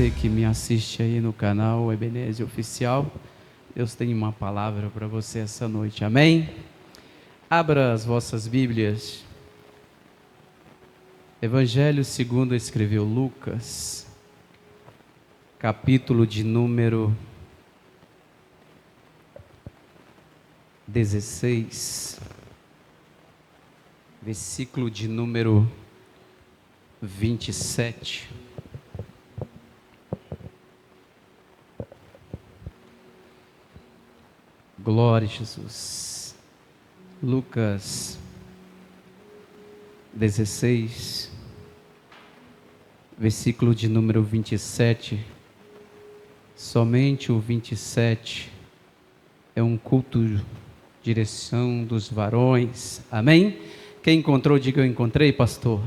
você que me assiste aí no canal Ebenezer Oficial. Deus tem uma palavra para você essa noite, amém? Abra as vossas Bíblias. Evangelho segundo escreveu Lucas, capítulo de número 16, versículo de número 27. Glória a Jesus. Lucas 16, versículo de número 27. Somente o 27 é um culto, direção dos varões. Amém? Quem encontrou, diga eu encontrei, pastor.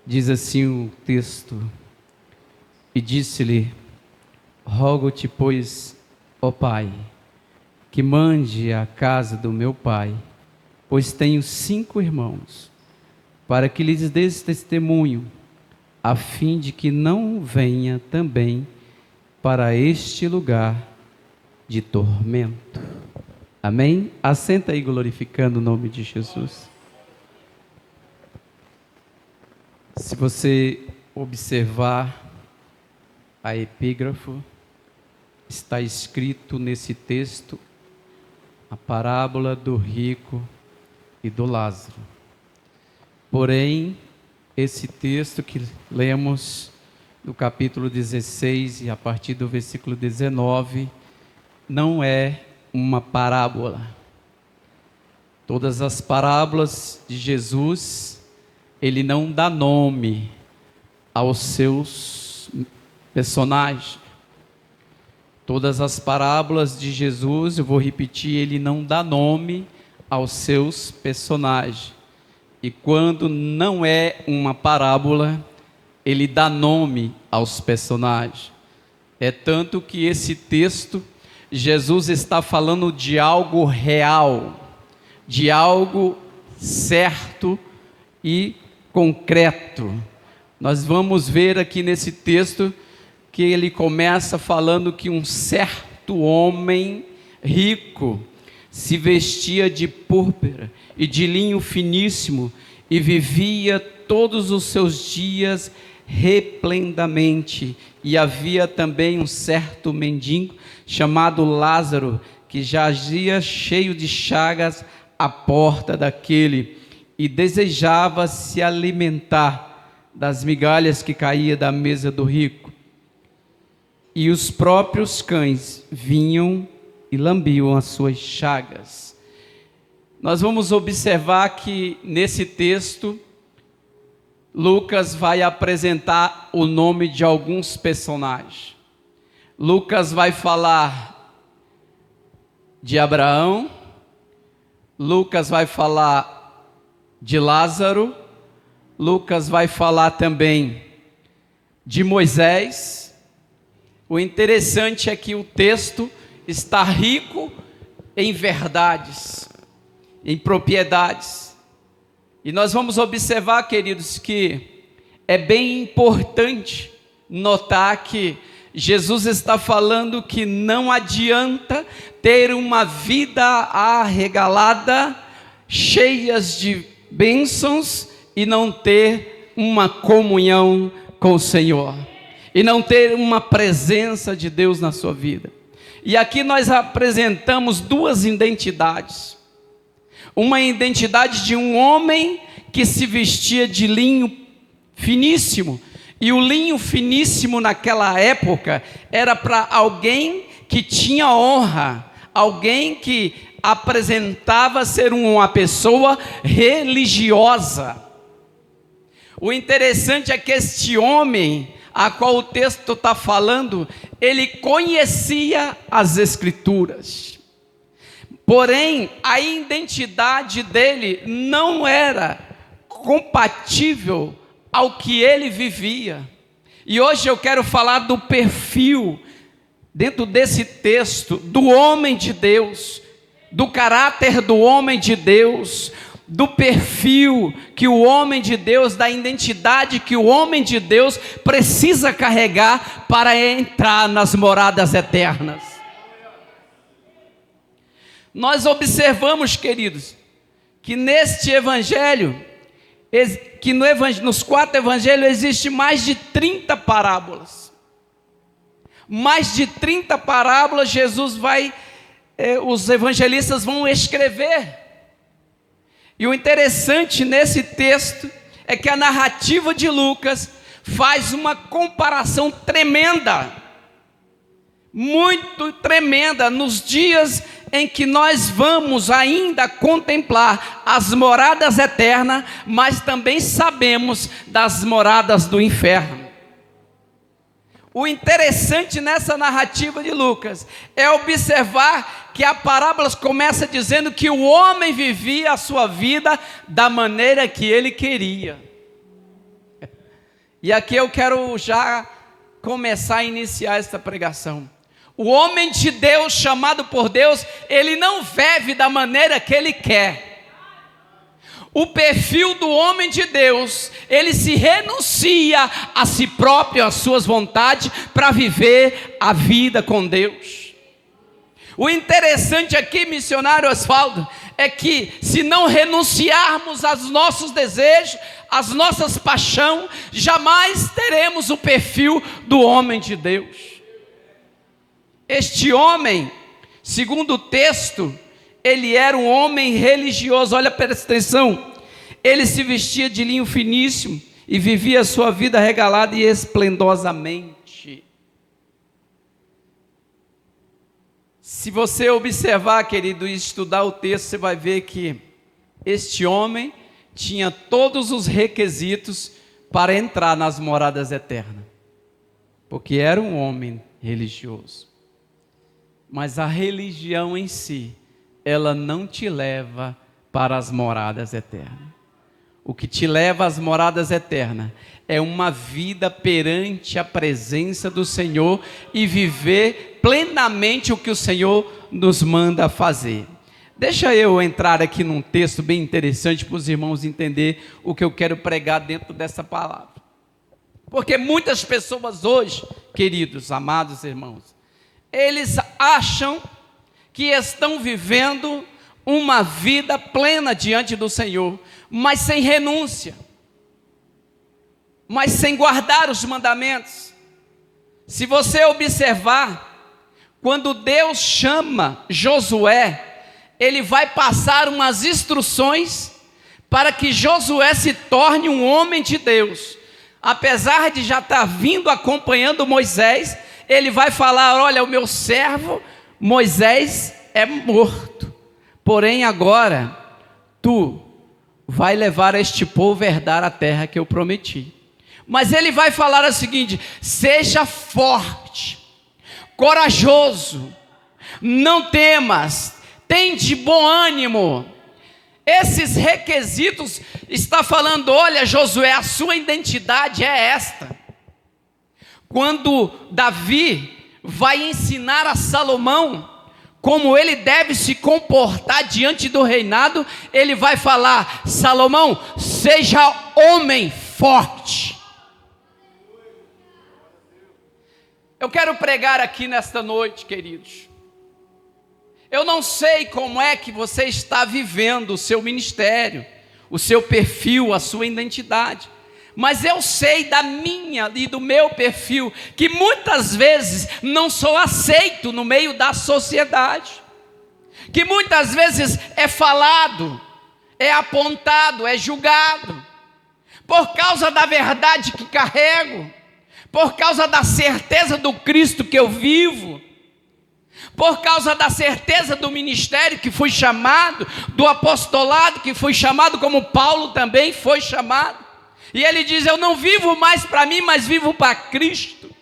Diz assim o texto: e disse-lhe: rogo-te, pois, ó Pai, que mande à casa do meu pai, pois tenho 5 irmãos, para que lhes dês testemunho, a fim de que não venha também para este lugar de tormento. Amém? Assenta aí glorificando o nome de Jesus. Se você observar a epígrafo, está escrito nesse texto a parábola do rico e do Lázaro. Porém, esse texto que lemos no capítulo 16 e a partir do versículo 19, não é uma parábola. Todas as parábolas de Jesus, ele não dá nome aos seus personagens. Todas as parábolas de Jesus, eu vou repetir, ele não dá nome aos seus personagens. E quando não é uma parábola, ele dá nome aos personagens. É tanto que esse texto, Jesus está falando de algo real, de algo certo e concreto. Nós vamos ver aqui nesse texto que ele começa falando que um certo homem rico se vestia de púrpura e de linho finíssimo e vivia todos os seus dias resplendamente. E havia também um certo mendigo chamado Lázaro, que jazia cheio de chagas à porta daquele, e desejava se alimentar das migalhas que caía da mesa do rico. E os próprios cães vinham e lambiam as suas chagas. Nós vamos observar que nesse texto, Lucas vai apresentar o nome de alguns personagens. Lucas vai falar de Abraão, Lucas vai falar de Lázaro, Lucas vai falar também de Moisés. O interessante é que o texto está rico em verdades, em propriedades. E nós vamos observar, queridos, que é bem importante notar que Jesus está falando que não adianta ter uma vida arregalada, cheias de bênçãos, e não ter uma comunhão com o Senhor, e não ter uma presença de Deus na sua vida. E aqui nós apresentamos 2 identidades. Uma identidade de um homem que se vestia de linho finíssimo. E o linho finíssimo naquela época era para alguém que tinha honra, alguém que apresentava ser uma pessoa religiosa. O interessante é que este homem, a qual o texto está falando, ele conhecia as Escrituras. Porém, a identidade dele não era compatível ao que ele vivia. E hoje eu quero falar do perfil, dentro desse texto, do homem de Deus, do caráter do homem de Deus, do perfil que o homem de Deus, da identidade que o homem de Deus precisa carregar para entrar nas moradas eternas. Nós observamos, queridos, que neste evangelho, nos 4 evangelhos existe mais de 30 parábolas. Mais de 30 parábolas os evangelistas vão escrever. E o interessante nesse texto é que a narrativa de Lucas faz uma comparação tremenda, muito tremenda, nos dias em que nós vamos ainda contemplar as moradas eternas, mas também sabemos das moradas do inferno. O interessante nessa narrativa de Lucas é observar que a parábola começa dizendo que o homem vivia a sua vida da maneira que ele queria. E aqui eu quero já começar a iniciar esta pregação. O homem de Deus, chamado por Deus, ele não vive da maneira que ele quer. O perfil do homem de Deus, ele se renuncia a si próprio, às suas vontades, para viver a vida com Deus. O interessante aqui, missionário Osvaldo, é que se não renunciarmos aos nossos desejos, às nossas paixões, jamais teremos o perfil do homem de Deus. Este homem, segundo o texto, ele era um homem religioso. Olha, presta atenção. Ele se vestia de linho finíssimo e vivia a sua vida regalada e esplendorosamente. Se você observar, querido, e estudar o texto, você vai ver que este homem tinha todos os requisitos para entrar nas moradas eternas, porque era um homem religioso. Mas a religião em si, ela não te leva para as moradas eternas. O que te leva às moradas eternas é uma vida perante a presença do Senhor e viver plenamente o que o Senhor nos manda fazer. Deixa eu entrar aqui num texto bem interessante para os irmãos entenderem o que eu quero pregar dentro dessa palavra. Porque muitas pessoas hoje, queridos, amados irmãos, eles acham que estão vivendo uma vida plena diante do Senhor, mas sem renúncia, mas sem guardar os mandamentos. Se você observar, quando Deus chama Josué, ele vai passar umas instruções para que Josué se torne um homem de Deus. Apesar de já estar vindo acompanhando Moisés, ele vai falar: olha, o meu servo Moisés é morto, porém agora tu vai levar este povo a herdar a terra que eu prometi. Mas ele vai falar o seguinte: seja forte, corajoso, não temas, tem de bom ânimo. Esses requisitos está falando: olha, Josué, a sua identidade é esta. Quando Davi vai ensinar a Salomão como ele deve se comportar diante do reinado, ele vai falar: Salomão, seja homem forte. Eu quero pregar aqui nesta noite, queridos. Eu não sei como é que você está vivendo o seu ministério, o seu perfil, a sua identidade. Mas eu sei da minha e do meu perfil, que muitas vezes não sou aceito no meio da sociedade. Que muitas vezes é falado, é apontado, é julgado. Por causa da verdade que carrego, por causa da certeza do Cristo que eu vivo, por causa da certeza do ministério que fui chamado, do apostolado que fui chamado, como Paulo também foi chamado. E ele diz: eu não vivo mais para mim, mas vivo para Cristo.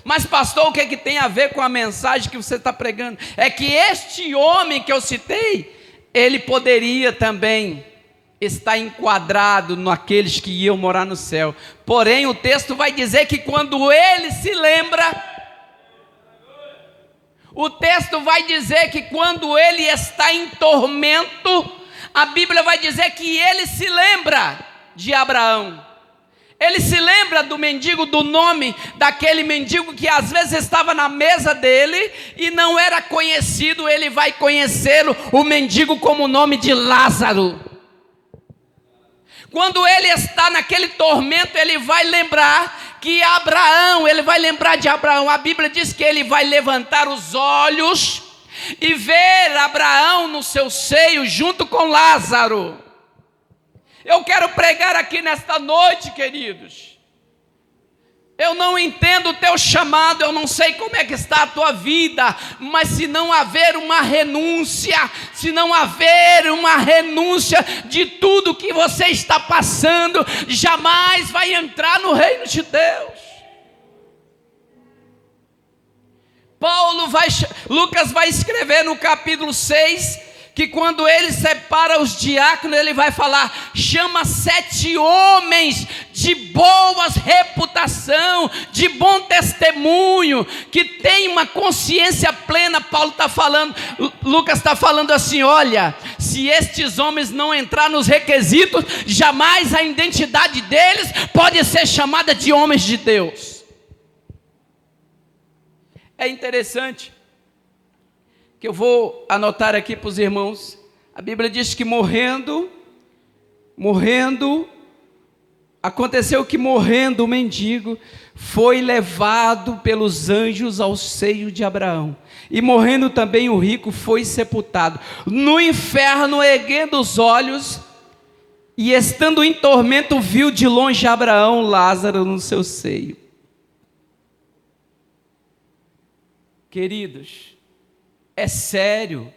Mas pastor, o que é que tem a ver com a mensagem que você está pregando? É que este homem que eu citei, ele poderia também estar enquadrado naqueles que iam morar no céu. Porém o texto vai dizer que quando ele se lembra, o texto vai dizer que quando ele está em tormento, a Bíblia vai dizer que ele se lembra de Abraão. Ele se lembra do mendigo, do nome daquele mendigo que às vezes estava na mesa dele e não era conhecido. Ele vai conhecê-lo, o mendigo, como o nome de Lázaro. Quando ele está naquele tormento, ele vai lembrar que Abraão, ele vai lembrar de Abraão. A Bíblia diz que ele vai levantar os olhos e ver Abraão no seu seio junto com Lázaro. Eu quero pregar aqui nesta noite, queridos. Eu não entendo o teu chamado, eu não sei como é que está a tua vida, mas se não haver uma renúncia, de tudo que você está passando, jamais vai entrar no reino de Deus. Lucas vai escrever no capítulo 6, que quando ele separa os diáconos, ele vai falar: chama 7 homens de boa reputação, de bom testemunho, que tem uma consciência plena. Lucas está falando assim: olha, se estes homens não entrar nos requisitos, jamais a identidade deles pode ser chamada de homens de Deus. É interessante que eu vou anotar aqui para os irmãos. A Bíblia diz que aconteceu que morrendo o mendigo, foi levado pelos anjos ao seio de Abraão. E morrendo também o rico, foi sepultado. No inferno, erguendo os olhos, e estando em tormento, viu de longe Abraão, Lázaro no seu seio. Queridos, é sério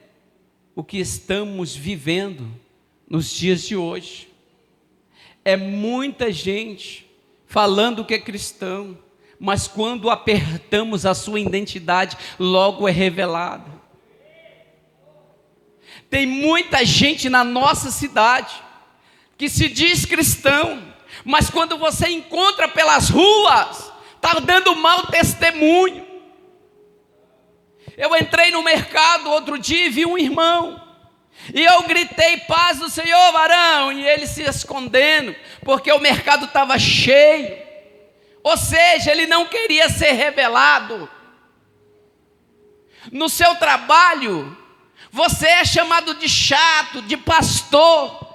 o que estamos vivendo nos dias de hoje. É muita gente falando que é cristão, mas quando apertamos a sua identidade, logo é revelado. Tem muita gente na nossa cidade que se diz cristão, mas quando você encontra pelas ruas, está dando mau testemunho. Eu entrei no mercado outro dia e vi um irmão, e eu gritei: paz do Senhor, varão, e ele se escondendo, porque o mercado estava cheio, ou seja, ele não queria ser revelado. No seu trabalho, você é chamado de chato, de pastor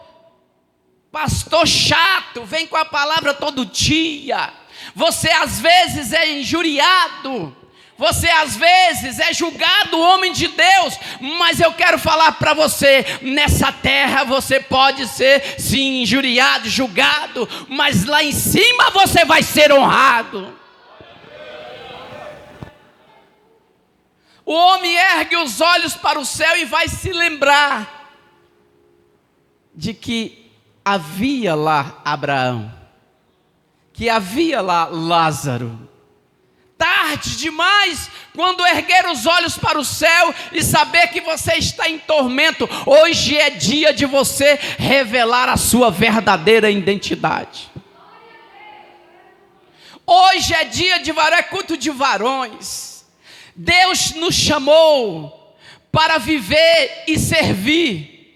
chato, vem com a palavra todo dia. Você às vezes é injuriado, você às vezes é julgado homem de Deus, mas eu quero falar para você, nessa terra você pode ser sim injuriado, julgado, mas lá em cima você vai ser honrado. O homem ergue os olhos para o céu e vai se lembrar de que havia lá Abraão, que havia lá Lázaro. Tarde demais, quando erguer os olhos para o céu e saber que você está em tormento, hoje é dia de você revelar a sua verdadeira identidade. Hoje é dia de culto de varões. Deus nos chamou para viver e servir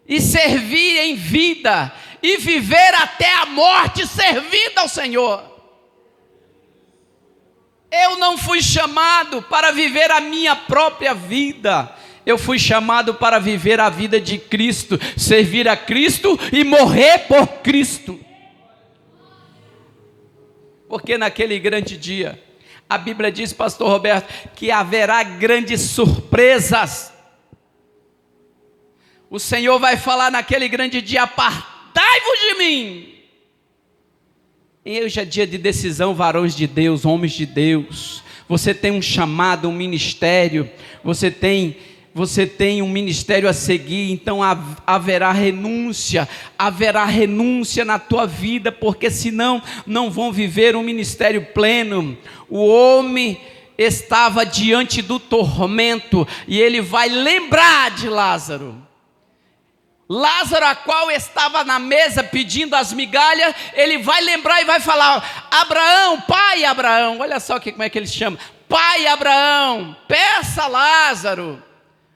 em vida, e viver até a morte servindo ao Senhor. Eu não fui chamado para viver a minha própria vida, eu fui chamado para viver a vida de Cristo, servir a Cristo e morrer por Cristo. Porque naquele grande dia, a Bíblia diz, pastor Roberto, que haverá grandes surpresas. O Senhor vai falar naquele grande dia: apartai-vos de mim. E hoje é dia de decisão, varões de Deus, homens de Deus. Você tem um chamado, um ministério, você tem um ministério a seguir, então haverá renúncia na tua vida, porque senão não vão viver um ministério pleno. O homem estava diante do tormento, e ele vai lembrar de Lázaro, a qual estava na mesa pedindo as migalhas. Ele vai lembrar e vai falar: Abraão, pai Abraão, olha só como é que ele chama, pai Abraão, peça Lázaro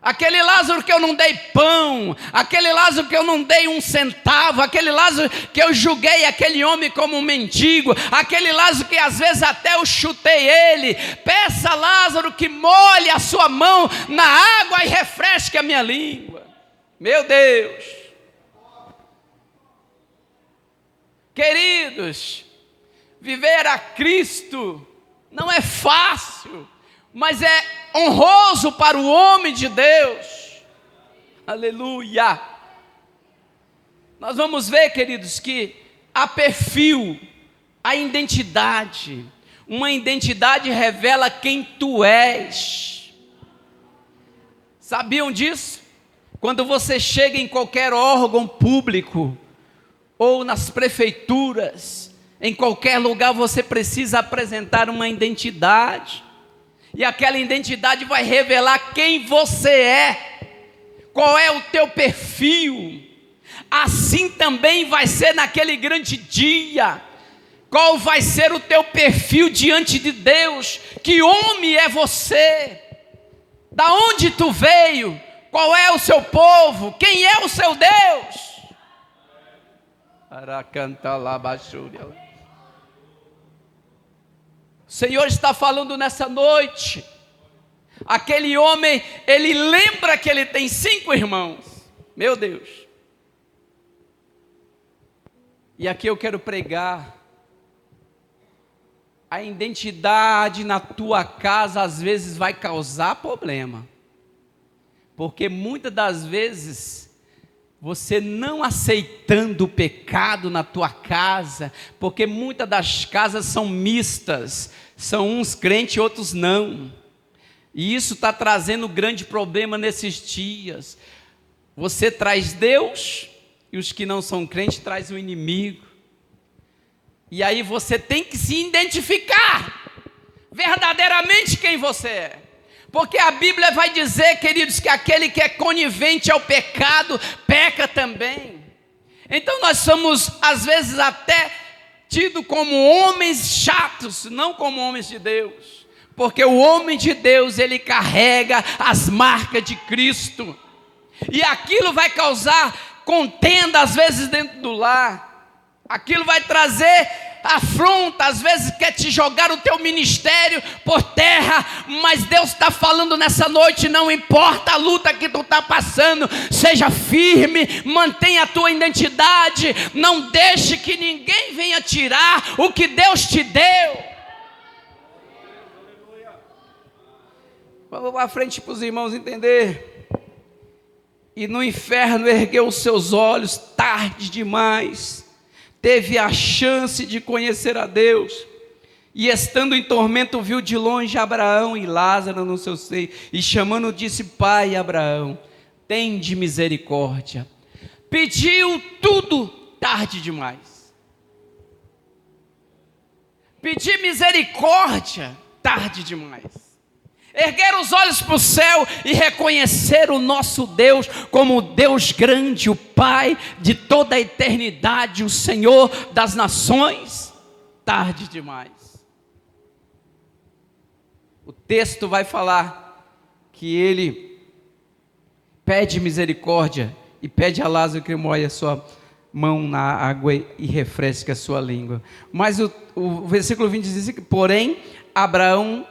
Aquele Lázaro que eu não dei pão, aquele Lázaro que eu não dei 1 centavo, aquele Lázaro que eu julguei aquele homem como um mendigo, aquele Lázaro que às vezes até eu chutei ele. Peça a Lázaro que molhe a sua mão na água e refresque a minha língua. Meu Deus! Queridos, viver a Cristo não é fácil, mas é honroso para o homem de Deus. Aleluia! Nós vamos ver, queridos, que há perfil, há identidade. Uma identidade revela quem tu és. Sabiam disso? Quando você chega em qualquer órgão público, ou nas prefeituras, em qualquer lugar você precisa apresentar uma identidade. E aquela identidade vai revelar quem você é, qual é o teu perfil. Assim também vai ser naquele grande dia. Qual vai ser o teu perfil diante de Deus? Que homem é você? Da onde tu veio? Qual é o seu povo? Quem é o seu Deus? O Senhor está falando nessa noite. Aquele homem, ele lembra que ele tem 5 irmãos. Meu Deus. E aqui eu quero pregar. A identidade na tua casa às vezes vai causar problema. Porque muitas das vezes você não aceitando o pecado na tua casa, porque muitas das casas são mistas, são uns crentes e outros não, e isso está trazendo grande problema nesses dias. Você traz Deus, e os que não são crentes traz o inimigo, e aí você tem que se identificar, verdadeiramente quem você é. Porque a Bíblia vai dizer, queridos, que aquele que é conivente ao pecado, peca também. Então nós somos, às vezes, até tidos como homens chatos, não como homens de Deus. Porque o homem de Deus, ele carrega as marcas de Cristo. E aquilo vai causar contenda, às vezes, dentro do lar. Aquilo vai trazer afronta, às vezes quer te jogar o teu ministério por terra, mas Deus está falando nessa noite, não importa a luta que tu está passando, seja firme, mantenha a tua identidade, não deixe que ninguém venha tirar o que Deus te deu. Vamos para frente para os irmãos entender. E no inferno ergueu os seus olhos tarde demais, teve a chance de conhecer a Deus, e estando em tormento viu de longe Abraão e Lázaro no seu seio, e chamando disse: Pai Abraão, tende misericórdia. Pediu tudo tarde demais. Pedir misericórdia tarde demais. Erguer os olhos para o céu e reconhecer o nosso Deus como o Deus grande, o Pai de toda a eternidade, o Senhor das nações, tarde demais. O texto vai falar que ele pede misericórdia e pede a Lázaro que molhe a sua mão na água e refresque a sua língua. Mas o versículo 20 diz que, porém, Abraão,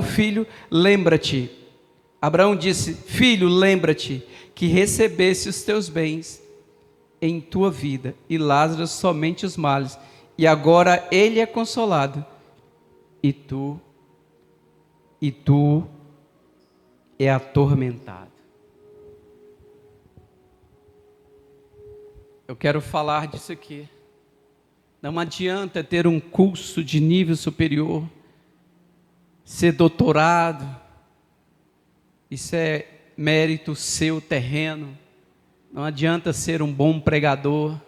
filho, lembra-te. Abraão disse: filho, lembra-te que recebesse os teus bens em tua vida, e Lázaro somente os males, e agora ele é consolado, e tu é atormentado. Eu quero falar disso aqui. Não adianta ter um curso de nível superior, ser doutorado, isso é mérito seu terreno. Não adianta ser um bom pregador,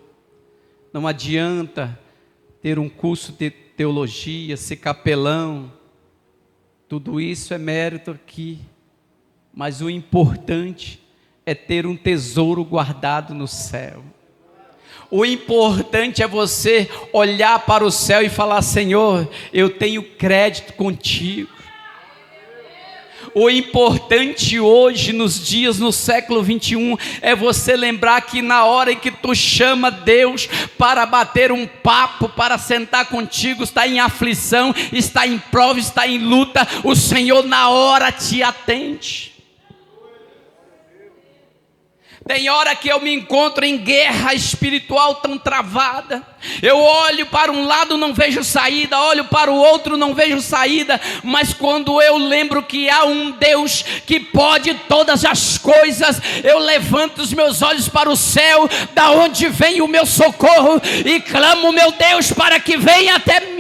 não adianta ter um curso de teologia, ser capelão, tudo isso é mérito aqui, mas o importante é ter um tesouro guardado no céu. O importante é você olhar para o céu e falar: Senhor, eu tenho crédito contigo. O importante hoje, nos dias, no século 21, é você lembrar que na hora em que tu chama Deus para bater um papo, para sentar contigo, está em aflição, está em prova, está em luta, o Senhor na hora te atende. Tem hora que eu me encontro em guerra espiritual tão travada, eu olho para um lado, não vejo saída, olho para o outro, não vejo saída, mas quando eu lembro que há um Deus que pode todas as coisas, eu levanto os meus olhos para o céu, da onde vem o meu socorro, e clamo, meu Deus, para que venha até mim.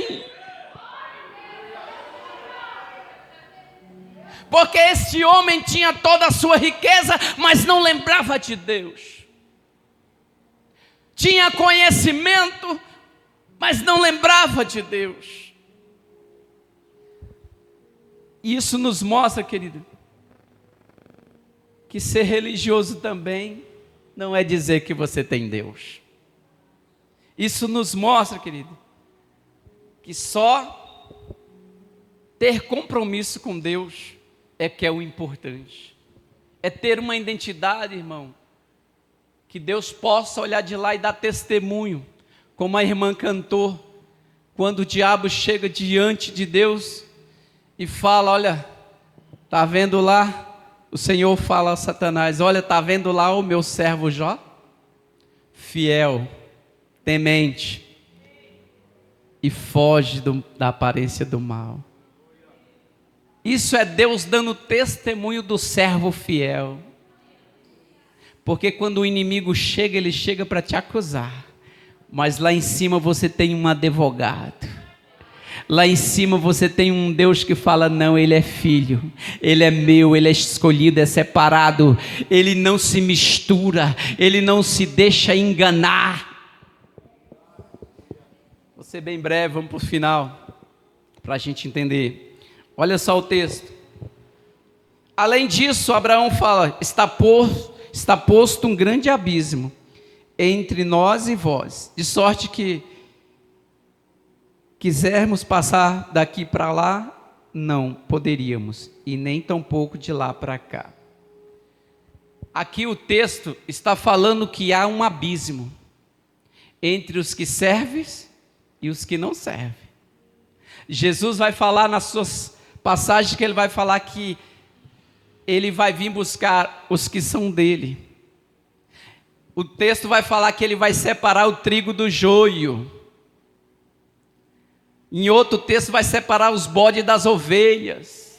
Porque esse homem tinha toda a sua riqueza, mas não lembrava de Deus. Tinha conhecimento, mas não lembrava de Deus. E isso nos mostra, querido, que ser religioso também não é dizer que você tem Deus. Isso nos mostra, querido, que só ter compromisso com Deus é que é o importante. É ter uma identidade, irmão, que Deus possa olhar de lá e dar testemunho, como a irmã cantou, quando o diabo chega diante de Deus e fala: olha, está vendo lá? O Senhor fala a Satanás: olha, está vendo lá o meu servo Jó? Fiel, temente, e foge da aparência do mal. Isso é Deus dando testemunho do servo fiel. Porque quando o inimigo chega, ele chega para te acusar. Mas lá em cima você tem um advogado. Lá em cima você tem um Deus que fala: não, ele é filho, ele é meu, ele é escolhido, é separado. Ele não se mistura, ele não se deixa enganar. Vou ser bem breve, vamos para o final, para a gente entender. Olha só o texto. Além disso, Abraão fala: está posto um grande abismo entre nós e vós, de sorte que quisermos passar daqui para lá, não poderíamos, e nem tampouco de lá para cá. Aqui o texto está falando que há um abismo entre os que servem e os que não servem. Jesus vai falar nas suas passagem que ele vai falar que ele vai vir buscar os que são dele. O texto vai falar que ele vai separar o trigo do joio. Em outro texto vai separar os bodes das ovelhas.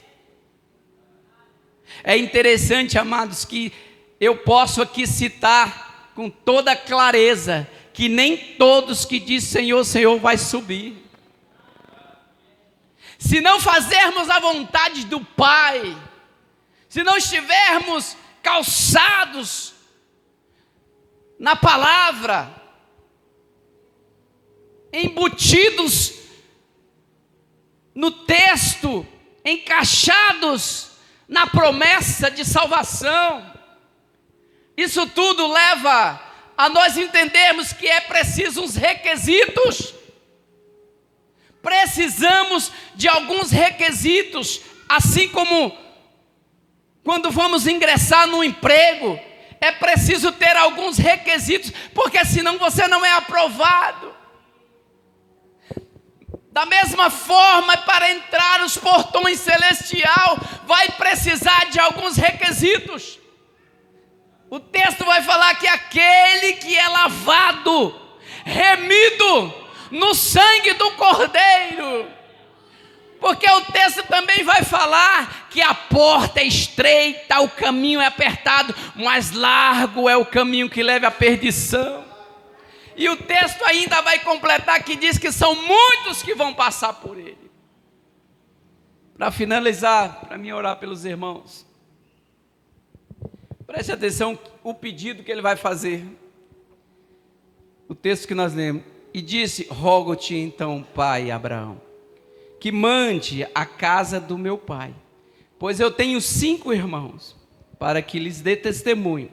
É interessante, amados, que eu posso aqui citar com toda clareza que nem todos que dizem Senhor, Senhor vai subir. Se não fazermos a vontade do Pai, se não estivermos calçados na palavra, embutidos no texto, encaixados na promessa de salvação, isso tudo leva a nós entendermos que é preciso uns requisitos. Precisamos de alguns requisitos, assim como quando vamos ingressar no emprego, é preciso ter alguns requisitos, porque senão você não é aprovado. Da mesma forma, para entrar nos portões celestial, vai precisar de alguns requisitos. O texto vai falar que aquele que é lavado, remido no sangue do Cordeiro, porque o texto também vai falar que a porta é estreita, o caminho é apertado, mas largo é o caminho que leva à perdição. E o texto ainda vai completar que diz que são muitos que vão passar por ele. Para finalizar, para mim orar pelos irmãos, preste atenção o pedido que ele vai fazer. O texto que nós lemos: e disse: rogo-te então, pai Abraão, que mande a casa do meu pai, pois eu tenho 5 irmãos, para que lhes dê testemunho,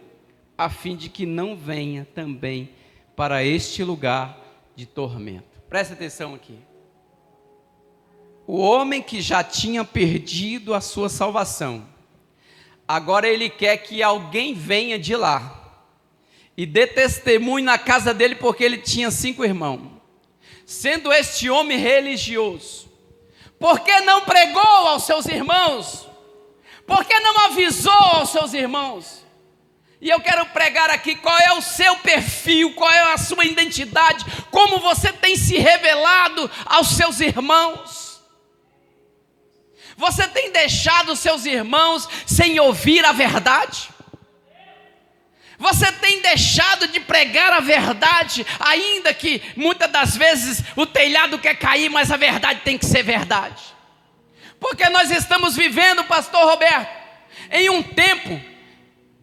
a fim de que não venha também para este lugar de tormento. Presta atenção aqui. O homem que já tinha perdido a sua salvação, agora ele quer que alguém venha de lá e dê testemunho na casa dele, porque ele tinha 5 irmãos. Sendo este homem religioso, por que não pregou aos seus irmãos? Por que não avisou aos seus irmãos? E eu quero pregar aqui qual é o seu perfil, qual é a sua identidade, como você tem se revelado aos seus irmãos. Você tem deixado os seus irmãos sem ouvir a verdade? Você tem deixado de pregar a verdade, ainda que muitas das vezes o telhado quer cair, mas a verdade tem que ser verdade. Porque nós estamos vivendo, pastor Roberto, em um tempo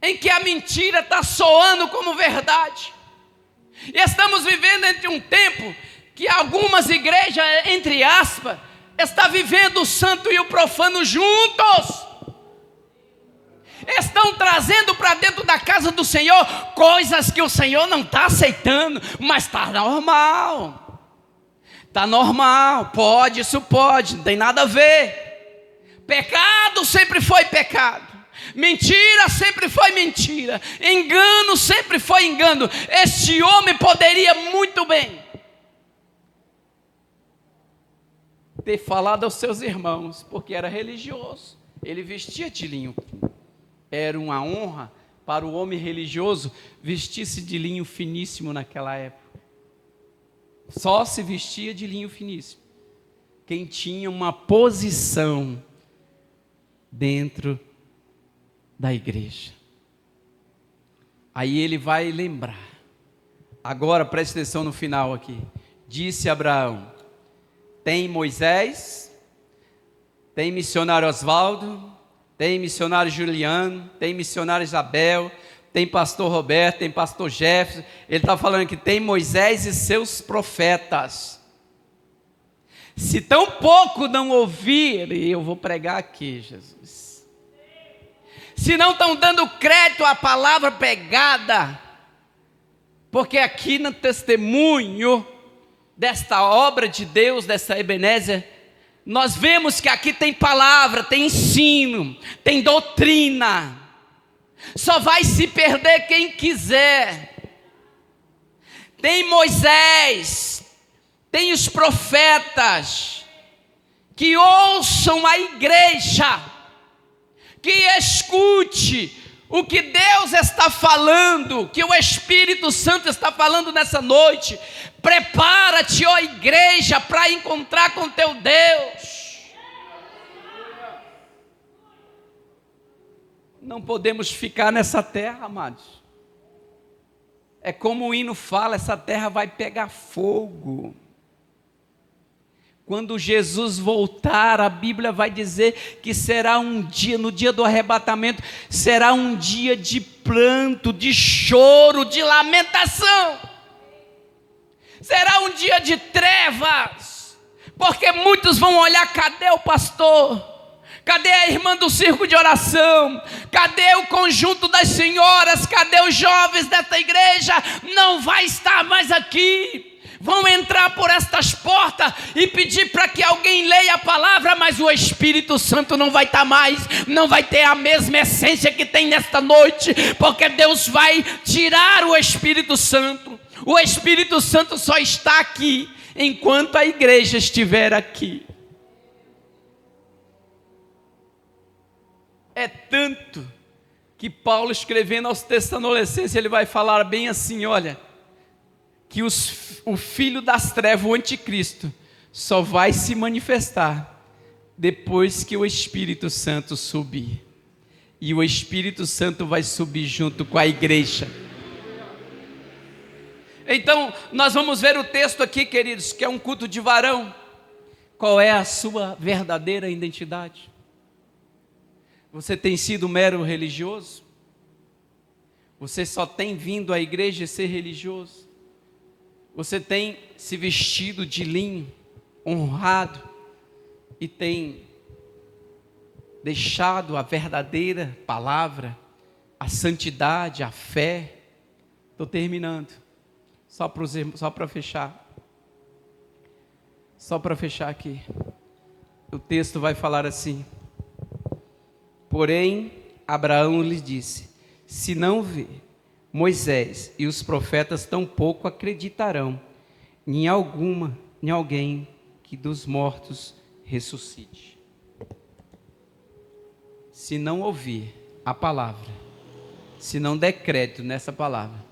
em que a mentira está soando como verdade. E estamos vivendo entre um tempo que algumas igrejas, entre aspas, está vivendo o santo e o profano juntos. Estão trazendo para dentro da casa do Senhor coisas que o Senhor não está aceitando, mas está normal. Está normal, pode, isso pode, não tem nada a ver. Pecado sempre foi pecado. Mentira sempre foi mentira. Engano sempre foi engano. Este homem poderia muito bem ter falado aos seus irmãos, porque era religioso. Ele vestia de linho. Era uma honra para o homem religioso vestir-se de linho finíssimo naquela época. Só se vestia de linho finíssimo quem tinha uma posição dentro da igreja. Aí ele vai lembrar. Agora preste atenção no final aqui. Disse Abraão: tem Moisés, tem missionário Oswaldo, tem missionário Juliano, tem missionário Isabel, tem pastor Roberto, tem pastor Jefferson. Ele está falando que tem Moisés e seus profetas. Se tão pouco não ouvir, e eu vou pregar aqui, Jesus. Se não estão dando crédito à palavra pregada, porque aqui no testemunho desta obra de Deus, dessa Ebenezer, nós vemos que aqui tem palavra, tem ensino, tem doutrina. Só vai se perder quem quiser. Tem Moisés, tem os profetas, que ouçam a igreja, que escute o que Deus está falando, que o Espírito Santo está falando nessa noite. Prepara-te, ó igreja, para encontrar com teu Deus. Não podemos ficar nessa terra, amados. É como o hino fala, essa terra vai pegar fogo. Quando Jesus voltar, a Bíblia vai dizer que será um dia, no dia do arrebatamento, será um dia de pranto, de choro, de lamentação. Será um dia de trevas, porque muitos vão olhar: cadê o pastor? Cadê a irmã do circo de oração? Cadê o conjunto das senhoras? Cadê os jovens desta igreja? Não vai estar mais aqui. Vão entrar por estas portas e pedir para que alguém leia a palavra, mas o Espírito Santo não vai estar mais, não vai ter a mesma essência que tem nesta noite, porque Deus vai tirar o Espírito Santo. O Espírito Santo só está aqui enquanto a igreja estiver aqui. É tanto que Paulo, escrevendo aos Tessalonicenses, ele vai falar bem assim: olha, que o filho das trevas, o anticristo, só vai se manifestar depois que o Espírito Santo subir. E o Espírito Santo vai subir junto com a igreja. Então, nós vamos ver o texto aqui, queridos, que é um culto de varão. Qual é a sua verdadeira identidade? Você tem sido mero religioso? Você só tem vindo à igreja ser religioso? Você tem se vestido de linho, honrado, e tem deixado a verdadeira palavra, a santidade, a fé? Estou terminando. Só para fechar. Só para fechar aqui. O texto vai falar assim: porém, Abraão lhe disse: se não ver Moisés e os profetas, tampouco acreditarão em alguém que dos mortos ressuscite. Se não ouvir a palavra, se não der crédito nessa palavra,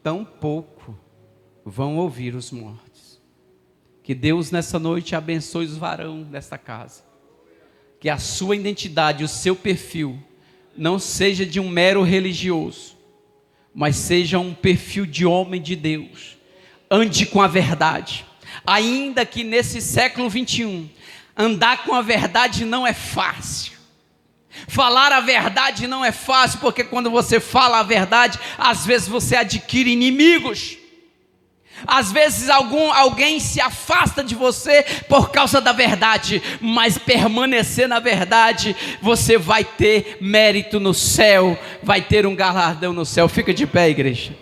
tampouco vão ouvir os mortos. Que Deus nessa noite abençoe os varões desta casa. Que a sua identidade, o seu perfil, não seja de um mero religioso, mas seja um perfil de homem de Deus. Ande com a verdade. Ainda que nesse século 21, andar com a verdade não é fácil. Falar a verdade não é fácil, porque quando você fala a verdade, às vezes você adquire inimigos. Às vezes alguém se afasta de você por causa da verdade, mas permanecer na verdade, você vai ter mérito no céu, vai ter um galardão no céu. Fica de pé, igreja.